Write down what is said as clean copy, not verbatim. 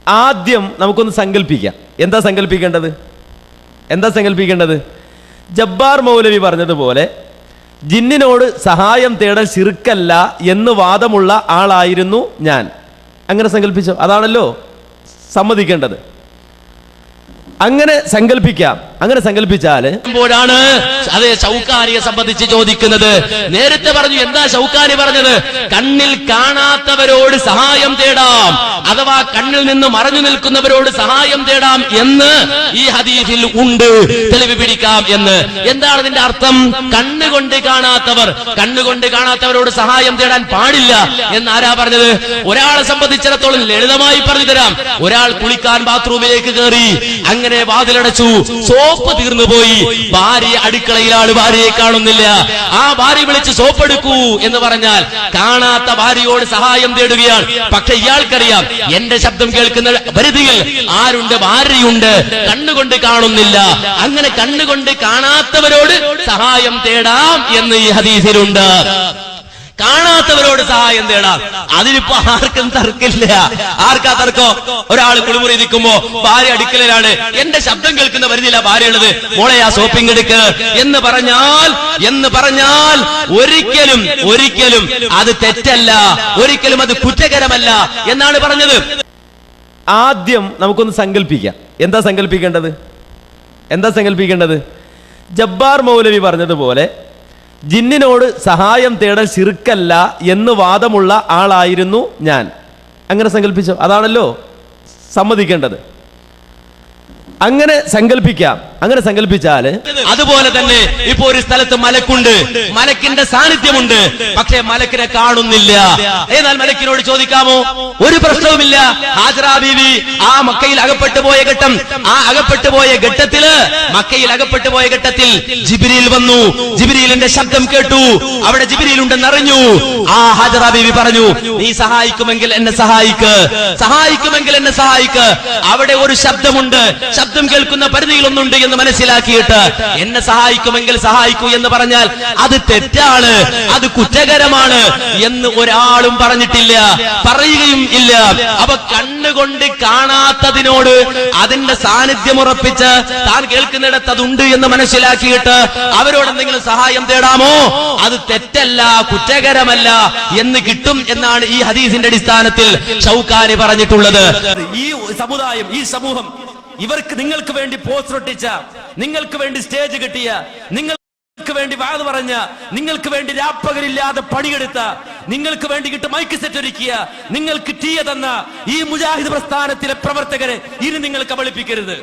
ആദ്യം നമുക്കൊന്ന് സങ്കല്പിക്കാം. എന്താ സങ്കല്പിക്കേണ്ടത്? ജബ്ബാർ മൗലവി പറഞ്ഞതുപോലെ ജിന്നിനോട് സഹായം തേടൽ ശിർക്കല്ല എന്ന് വാദമുള്ള ആളായിരുന്നു ഞാൻ. അങ്ങനെ സങ്കല്പിച്ചോ? അതാണല്ലോ സമ്മതിക്കേണ്ടത്. അങ്ങനെ സങ്കല്പിച്ചാല് അതേ ശൗക്കാനിയെ സംബന്ധിച്ച് ചോദിക്കുന്നത്. നേരത്തെ പറഞ്ഞു, എന്താ ശൗക്കാനി പറഞ്ഞത്? കണ്ണിൽ കാണാത്തവരോട് സഹായം തേടാം, അഥവാ കണ്ണിൽ നിന്ന് മറഞ്ഞു നിൽക്കുന്നവരോട് സഹായം തേടാം എന്ന് ഈ ഹദീസിൽ ഉണ്ട്, തെളിവ് പിടിക്കാം എന്ന്. എന്താണ് ഇതിന്റെ അർത്ഥം? കണ്ണുകൊണ്ട് കാണാത്തവരോട് സഹായം തേടാൻ പാടില്ല എന്ന് ആരാ പറഞ്ഞത്? ഒരാളെ സംബന്ധിച്ചിടത്തോളം ലളിതമായി പറഞ്ഞു തരാം. ഒരാൾ കുളിക്കാൻ ബാത്റൂമിലേക്ക് കയറി, അങ്ങനെ വാതിലടച്ചു, സോപ്പ് തീർന്നു പോയി, ഭാര്യ അടുക്കളയിലാണ്, ഭാര്യയെ കാണുന്നില്ല. ആ ഭാര്യ വിളിച്ച് സോപ്പ് എടുക്കൂ എന്ന് പറഞ്ഞാൽ കാണാത്ത ഭാര്യയോട് സഹായം തേടുകയാണ്. പക്ഷെ ഇയാൾക്കറിയാം, എന്റെ ശബ്ദം കേൾക്കുന്ന പരിധിയിൽ ആരുണ്ട്? ഭാര്യയുണ്ട്, കണ്ണുകൊണ്ട് കാണുന്നില്ല. അങ്ങനെ കണ്ണുകൊണ്ട് കാണാത്തവരോട് സഹായം തേടാം എന്ന് ഈ ഹദീസിലുണ്ട്. കാണാത്തവരോട് സഹായം തേടാം. അതിനിപ്പോ ആർക്കും തർക്കില്ല. ആർക്കാ തർക്കം? ഒരാൾ കുളിമുറി നിൽക്കുമ്പോ ഭാര്യ അടുക്കളയിലാണ്, എന്റെ ശബ്ദം കേൾക്കുന്ന പരിധിയില്ല ഭാര്യ ഉള്ളത്, മോളെ ആ സോപ്പിംഗ് എടുക്ക് എന്ന് പറഞ്ഞാൽ ഒരിക്കലും അത് തെറ്റല്ല, ഒരിക്കലും അത് കുറ്റകരമല്ല എന്നാണ് പറഞ്ഞത്. ആദ്യം നമുക്കൊന്ന് സങ്കല്പിക്കാം. എന്താ സങ്കല്പിക്കേണ്ടത്? ജബ്ബാർ മൗലവി പറഞ്ഞതുപോലെ ജിന്നിനോട് സഹായം തേടൽ ശിർക്കല്ല എന്ന് വാദമുള്ള ആളായിരുന്നു ഞാൻ. അങ്ങനെ സങ്കല്പിച്ചോ? അതാണല്ലോ സമ്മതിക്കേണ്ടത്. അങ്ങനെ സങ്കല്പിച്ചാല് അതുപോലെ തന്നെ ഇപ്പൊ ഒരു സ്ഥലത്ത് മലക്കുണ്ട്, മലക്കിന്റെ സാന്നിധ്യമുണ്ട്, പക്ഷേ മലക്കിനെ കാണുന്നില്ല. എന്നാൽ മലക്കിനോട് ചോദിക്കാമോ? ഒരു പ്രശ്നവുമില്ല. ഹാജറ ബീവി ആ മക്കയിൽ അകപ്പെട്ടു പോയ ഘട്ടത്തിൽ ജിബ്രീൽ വന്നു. ജിബ്രീലിന്റെ ശബ്ദം കേട്ടു, അവിടെ ജിബ്രീൽ ഉണ്ടെന്ന് അറിഞ്ഞു. ആ ഹാജറ ബീവി പറഞ്ഞു, നീ സഹായിക്കുമെങ്കിൽ എന്നെ സഹായിക്ക്. അവിടെ ഒരു ശബ്ദമുണ്ട്, ശബ്ദം കേൾക്കുന്ന പരിധിയിൽ ഒന്നുണ്ട് എന്ന് മനസ്സിലാക്കിയിട്ട് എന്നെ സഹായിക്കുമെങ്കിൽ സഹായിക്കൂ എന്ന് പറഞ്ഞാൽ അത് തെറ്റാണ്, അത് കുറ്റകരമാണ് എന്ന് ഒരാളും പറഞ്ഞിട്ടില്ല, പറയുകയും ഇല്ല. അപ്പൊ കണ്ണുകൊണ്ട് കാണാത്തതിനോട് അതിന്റെ സാന്നിധ്യം ഉറപ്പിച്ച് താൻ കേൾക്കുന്നിടത്ത് അതുണ്ട് എന്ന് മനസ്സിലാക്കിയിട്ട് അവരോട് എന്തെങ്കിലും സഹായം തേടാമോ? അത് തെറ്റല്ല, കുറ്റകരമല്ല എന്ന് കിട്ടും എന്നാണ് ഈ ഹദീസിന്റെ അടിസ്ഥാനത്തിൽ ഷൗക്കാനി പറഞ്ഞിട്ടുള്ളത്. ഈ സമുദായം, ഈ സമൂഹം, ഇവർക്ക് നിങ്ങൾക്ക് വേണ്ടി പോസ്റ്റർ ഒട്ടിച്ച, നിങ്ങൾക്ക് വേണ്ടി സ്റ്റേജ് കെട്ടിയ, നിങ്ങൾക്ക് വേണ്ടി വാത് പറഞ്ഞ, നിങ്ങൾക്ക് വേണ്ടി രാപ്പകലില്ലാതെ പണിയെടുത്ത, നിങ്ങൾക്ക് വേണ്ടി മൈക്ക് സെറ്റ് ഒരുക്കിയ, നിങ്ങൾക്ക് ടീ തന്ന ഈ മുജാഹിദ് പ്രസ്ഥാനത്തിലെ പ്രവർത്തകരെ ഇനി നിങ്ങൾ കബളിപ്പിക്കരുത്.